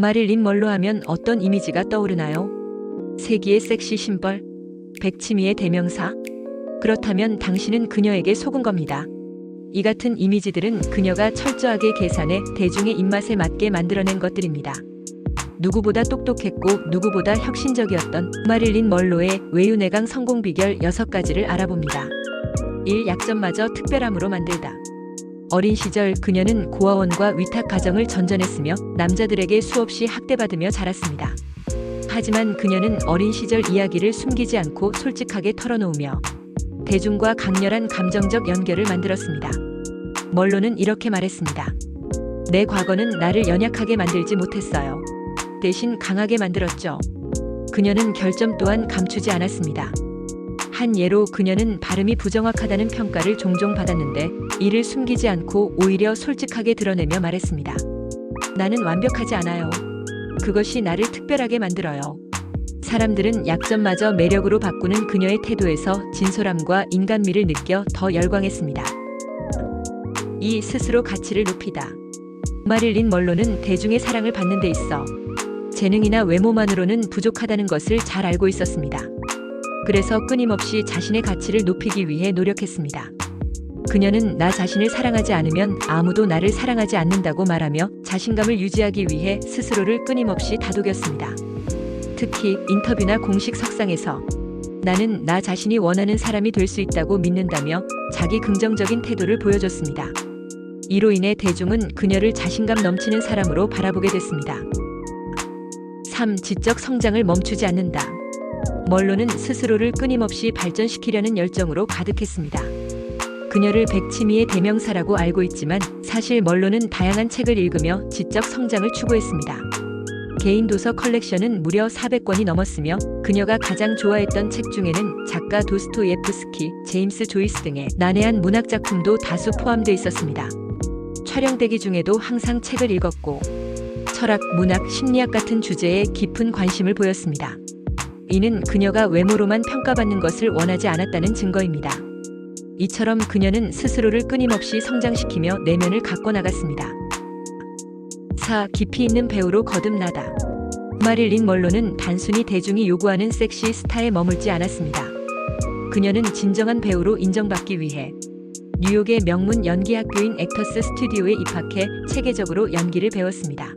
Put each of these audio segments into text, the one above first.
마릴린 먼로 하면 어떤 이미지가 떠오르나요? 세기의 섹시 심벌? 백치미의 대명사? 그렇다면 당신은 그녀에게 속은 겁니다. 이 같은 이미지들은 그녀가 철저하게 계산해 대중의 입맛에 맞게 만들어낸 것들입니다. 누구보다 똑똑했고 누구보다 혁신적이었던 마릴린 먼로의 외유내강 성공 비결 6가지를 알아봅니다. 1. 약점마저 특별함으로 만들다. 어린 시절 그녀는 고아원과 위탁 가정을 전전했으며 남자들에게 수없이 학대받으며 자랐습니다. 하지만 그녀는 어린 시절 이야기를 숨기지 않고 솔직하게 털어놓으며 대중과 강렬한 감정적 연결을 만들었습니다. 먼로는 이렇게 말했습니다. 내 과거는 나를 연약하게 만들지 못했어요. 대신 강하게 만들었죠. 그녀는 결점 또한 감추지 않았습니다. 한 예로 그녀는 발음이 부정확하다는 평가를 종종 받았는데 이를 숨기지 않고 오히려 솔직하게 드러내며 말했습니다. 나는 완벽하지 않아요. 그것이 나를 특별하게 만들어요. 사람들은 약점마저 매력으로 바꾸는 그녀의 태도에서 진솔함과 인간미를 느껴 더 열광했습니다. 2. 스스로 가치를 높이다. 마릴린 먼로는 대중의 사랑을 받는 데 있어 재능이나 외모만으로는 부족하다는 것을 잘 알고 있었습니다. 그래서 끊임없이 자신의 가치를 높이기 위해 노력했습니다. 그녀는 나 자신을 사랑하지 않으면 아무도 나를 사랑하지 않는다고 말하며 자신감을 유지하기 위해 스스로를 끊임없이 다독였습니다. 특히 인터뷰나 공식 석상에서 나는 나 자신이 원하는 사람이 될 수 있다고 믿는다며 자기 긍정적인 태도를 보여줬습니다. 이로 인해 대중은 그녀를 자신감 넘치는 사람으로 바라보게 됐습니다. 3. 지적 성장을 멈추지 않는다. 먼로는 스스로를 끊임없이 발전시키려는 열정으로 가득했습니다. 그녀를 백치미의 대명사라고 알고 있지만 사실 먼로는 다양한 책을 읽으며 지적 성장을 추구했습니다. 개인 도서 컬렉션은 무려 400권이 넘었으며 그녀가 가장 좋아했던 책 중에는 작가 도스토예프스키, 제임스 조이스 등의 난해한 문학 작품도 다수 포함되어 있었습니다. 촬영 대기 중에도 항상 책을 읽었고 철학, 문학, 심리학 같은 주제에 깊은 관심을 보였습니다. 이는 그녀가 외모로만 평가받는 것을 원하지 않았다는 증거입니다. 이처럼 그녀는 스스로를 끊임없이 성장시키며 내면을 가꿔나갔습니다. 4. 깊이 있는 배우로 거듭나다. 마릴린 먼로는 단순히 대중이 요구하는 섹시 스타에 머물지 않았습니다. 그녀는 진정한 배우로 인정받기 위해 뉴욕의 명문 연기학교인 액터스 스튜디오에 입학해 체계적으로 연기를 배웠습니다.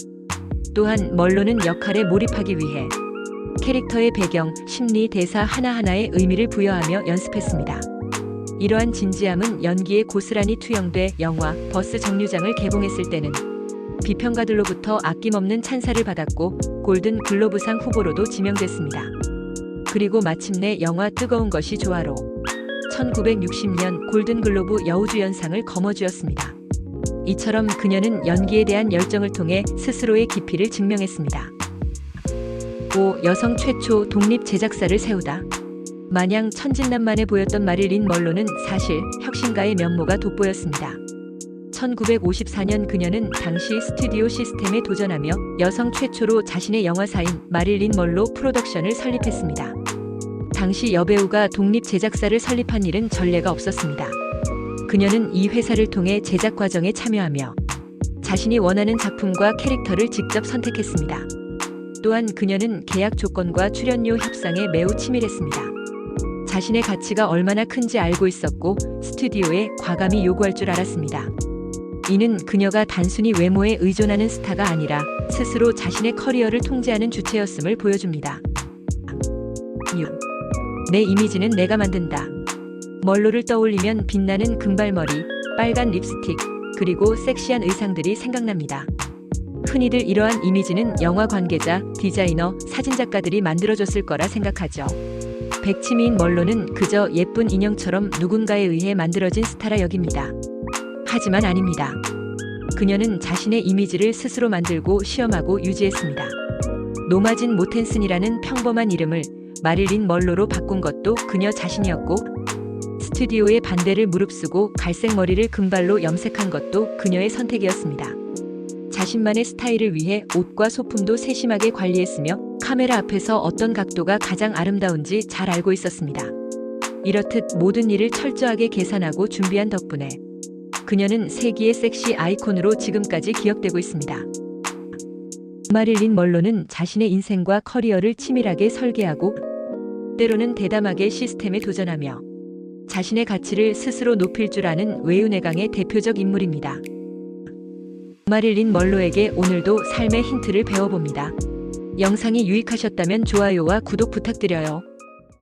또한 먼로는 역할에 몰입하기 위해 캐릭터의 배경, 심리, 대사 하나하나에 의미를 부여하며 연습했습니다. 이러한 진지함은 연기에 고스란히 투영돼 영화 버스 정류장을 개봉했을 때는 비평가들로부터 아낌없는 찬사를 받았고 골든 글로브상 후보로도 지명됐습니다. 그리고 마침내 영화 뜨거운 것이 좋아로 1960년 골든 글로브 여우주연상을 거머쥐었습니다. 이처럼 그녀는 연기에 대한 열정을 통해 스스로의 깊이를 증명했습니다. 5. 여성 최초 독립 제작사를 세우다. 마냥 천진난만해 보였던 마릴린 먼로는 사실 혁신가의 면모가 돋보였습니다. 1954년 그녀는 당시 스튜디오 시스템에 도전하며 여성 최초로 자신의 영화사인 마릴린 먼로 프로덕션을 설립했습니다. 당시 여배우가 독립 제작사를 설립한 일은 전례가 없었습니다. 그녀는 이 회사를 통해 제작 과정에 참여하며 자신이 원하는 작품과 캐릭터를 직접 선택했습니다. 또한 그녀는 계약 조건과 출연료 협상에 매우 치밀했습니다. 자신의 가치가 얼마나 큰지 알고 있었고 스튜디오에 과감히 요구할 줄 알았습니다. 이는 그녀가 단순히 외모에 의존하는 스타가 아니라 스스로 자신의 커리어를 통제하는 주체였음을 보여줍니다. 6. 내 이미지는 내가 만든다. 먼로를 떠올리면 빛나는 금발머리, 빨간 립스틱, 그리고 섹시한 의상들이 생각납니다. 흔히들 이러한 이미지는 영화 관계자, 디자이너, 사진작가들이 만들어줬을 거라 생각하죠. 백치미인 먼로는 그저 예쁜 인형처럼 누군가에 의해 만들어진 스타라 여깁니다. 하지만 아닙니다. 그녀는 자신의 이미지를 스스로 만들고 시험하고 유지했습니다. 노마진 모텐슨이라는 평범한 이름을 마릴린 먼로로 바꾼 것도 그녀 자신이었고 스튜디오의 반대를 무릅쓰고 갈색 머리를 금발로 염색한 것도 그녀의 선택이었습니다. 자신만의 스타일을 위해 옷과 소품도 세심하게 관리했으며 카메라 앞에서 어떤 각도가 가장 아름다운지 잘 알고 있었습니다. 이렇듯 모든 일을 철저하게 계산하고 준비한 덕분에 그녀는 세기의 섹시 아이콘으로 지금까지 기억되고 있습니다. 마릴린 먼로는 자신의 인생과 커리어를 치밀하게 설계하고 때로는 대담하게 시스템에 도전하며 자신의 가치를 스스로 높일 줄 아는 외유내강의 대표적 인물입니다. 마릴린 먼로에게 오늘도 삶의 힌트를 배워봅니다. 영상이 유익하셨다면 좋아요와 구독 부탁드려요.